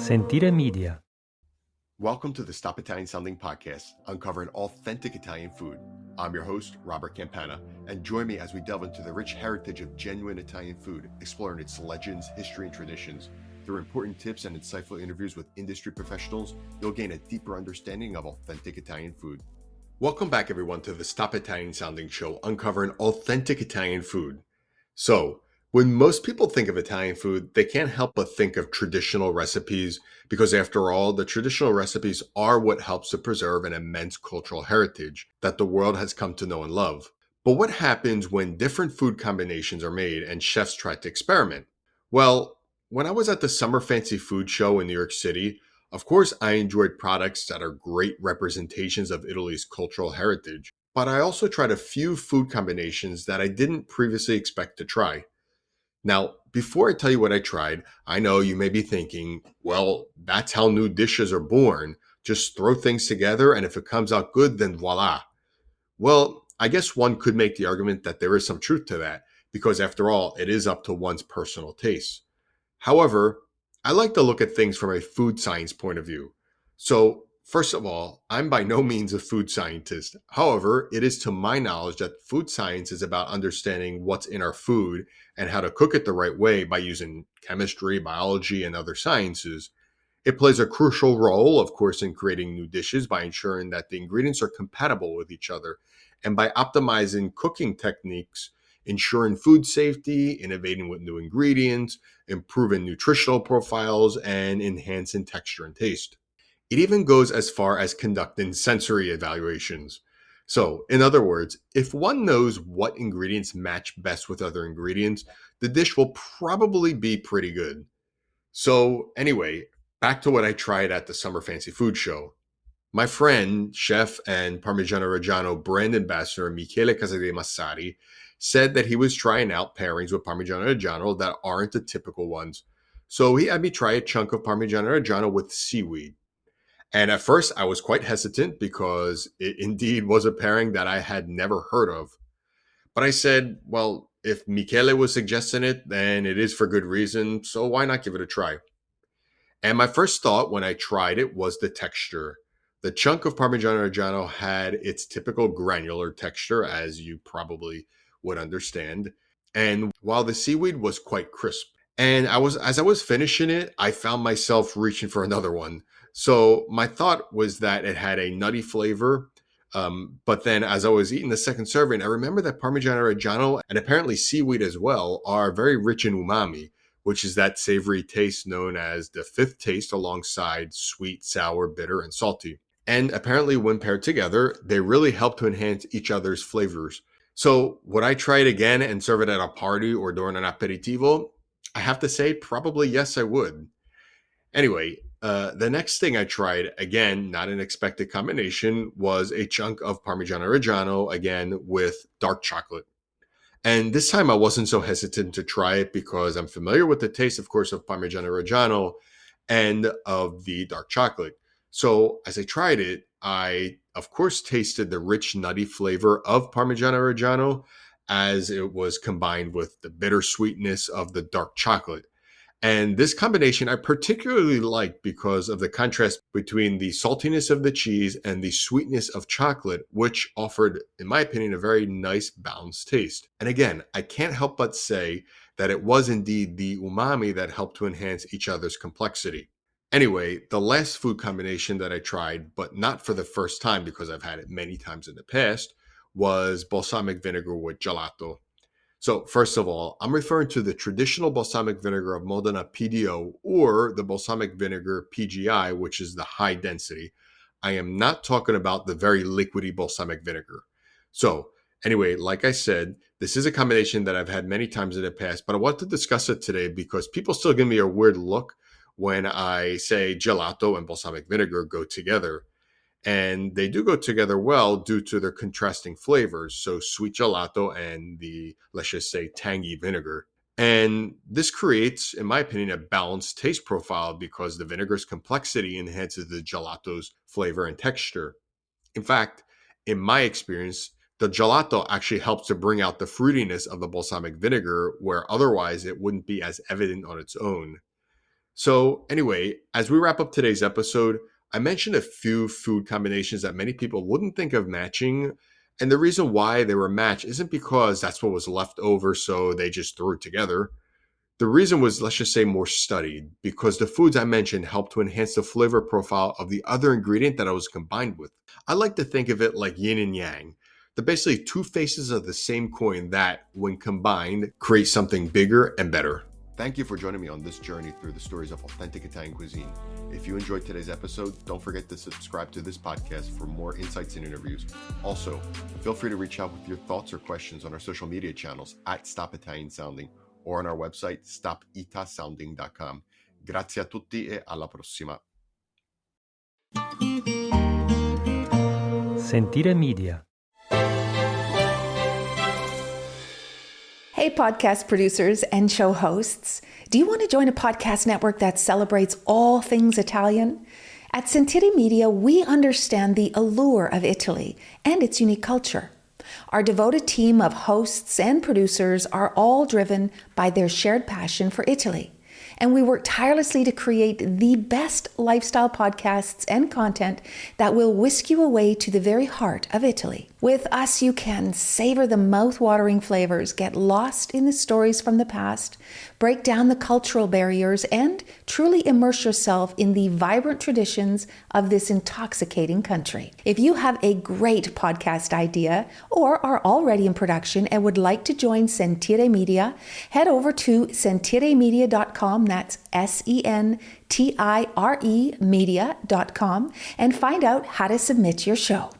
Sentire Media. Welcome to the Stop Italian Sounding podcast, uncovering authentic Italian food. I'm your host, Robert Campana, and join me as we delve into the rich heritage of genuine Italian food, exploring its legends, history, and traditions. Through important tips and insightful interviews with industry professionals, you'll gain a deeper understanding of authentic Italian food. Welcome back, everyone, to the Stop Italian Sounding show, uncovering authentic Italian food. So, when most people think of Italian food, they can't help but think of traditional recipes because, after all, the traditional recipes are what helps to preserve an immense cultural heritage that the world has come to know and love. But what happens when different food combinations are made and chefs try to experiment? Well, when I was at the Summer Fancy Food Show in New York City, of course, I enjoyed products that are great representations of Italy's cultural heritage. But I also tried a few food combinations that I didn't previously expect to try. Now, before I tell you what I tried, I know you may be thinking, well, that's how new dishes are born. Just throw things together, and if it comes out good, then voila. Well, I guess one could make the argument that there is some truth to that, because after all, it is up to one's personal taste. However, I like to look at things from a food science point of view. So, first of all, I'm by no means a food scientist. However, it is to my knowledge that food science is about understanding what's in our food and how to cook it the right way by using chemistry, biology, and other sciences. It plays a crucial role, of course, in creating new dishes by ensuring that the ingredients are compatible with each other and by optimizing cooking techniques, ensuring food safety, innovating with new ingredients, improving nutritional profiles, and enhancing texture and taste. It even goes as far as conducting sensory evaluations. So, in other words, if one knows what ingredients match best with other ingredients, the dish will probably be pretty good. So, anyway, back to what I tried at the Summer Fancy Food Show. My friend, chef and Parmigiano Reggiano brand ambassador Michele Casadei-Massari said that he was trying out pairings with Parmigiano Reggiano that aren't the typical ones. So he had me try a chunk of Parmigiano Reggiano with seaweed. And at first, I was quite hesitant because it indeed was a pairing that I had never heard of. But I said, well, if Michele was suggesting it, then it is for good reason, so why not give it a try? And my first thought when I tried it was the texture. The chunk of Parmigiano Reggiano had its typical granular texture, as you probably would understand. And while the seaweed was quite crisp. And as I was finishing it, I found myself reaching for another one. So my thought was that it had a nutty flavor. But then as I was eating the second serving, I remember that Parmigiano Reggiano and apparently seaweed as well are very rich in umami, which is that savory taste known as the fifth taste alongside sweet, sour, bitter, and salty. And apparently, when paired together, they really help to enhance each other's flavors. So, would I try it again and serve it at a party or during an aperitivo? I have to say, probably yes, I would. Anyway, the next thing I tried, again, not an expected combination, was a chunk of Parmigiano Reggiano, again, with dark chocolate. And this time I wasn't so hesitant to try it because I'm familiar with the taste, of course, of Parmigiano Reggiano and of the dark chocolate. So as I tried it, I, of course, tasted the rich, nutty flavor of Parmigiano Reggiano as it was combined with the bitter sweetness of the dark chocolate. And this combination I particularly liked because of the contrast between the saltiness of the cheese and the sweetness of chocolate, which offered, in my opinion, a very nice balanced taste. And again, I can't help but say that it was indeed the umami that helped to enhance each other's complexity. Anyway, the last food combination that I tried, but not for the first time because I've had it many times in the past, was balsamic vinegar with gelato. So, first of all, I'm referring to the traditional balsamic vinegar of Modena PDO or the balsamic vinegar PGI, which is the high density. I am not talking about the very liquidy balsamic vinegar. So, anyway, like I said, this is a combination that I've had many times in the past, but I want to discuss it today because people still give me a weird look when I say gelato and balsamic vinegar go together. And they do go together well due to their contrasting flavors. So sweet gelato and the, let's just say, tangy vinegar. And this creates, in my opinion, a balanced taste profile because the vinegar's complexity enhances the gelato's flavor and texture. In fact, in my experience, the gelato actually helps to bring out the fruitiness of the balsamic vinegar, where otherwise it wouldn't be as evident on its own. So, anyway, as we wrap up today's episode, I mentioned a few food combinations that many people wouldn't think of matching. And the reason why they were matched isn't because that's what was left over, so they just threw it together. The reason was, let's just say, more studied, because the foods I mentioned help to enhance the flavor profile of the other ingredient that I was combined with. I like to think of it like yin and yang. They're basically two faces of the same coin that, when combined, create something bigger and better. Thank you for joining me on this journey through the stories of authentic Italian cuisine. If you enjoyed today's episode, don't forget to subscribe to this podcast for more insights and interviews. Also, feel free to reach out with your thoughts or questions on our social media channels at Stop Italian Sounding or on our website stopitasounding.com. Grazie a tutti e alla prossima. Sentire Media. Hey, podcast producers and show hosts. Do you want to join a podcast network that celebrates all things Italian? At Sentire Media, we understand the allure of Italy and its unique culture. Our devoted team of hosts and producers are all driven by their shared passion for Italy. And we work tirelessly to create the best lifestyle podcasts and content that will whisk you away to the very heart of Italy. With us, you can savor the mouth-watering flavors, get lost in the stories from the past, break down the cultural barriers, and truly immerse yourself in the vibrant traditions of this intoxicating country. If you have a great podcast idea or are already in production and would like to join Sentire Media, head over to sentiremedia.com, that's SENTIRE media.com, and find out how to submit your show.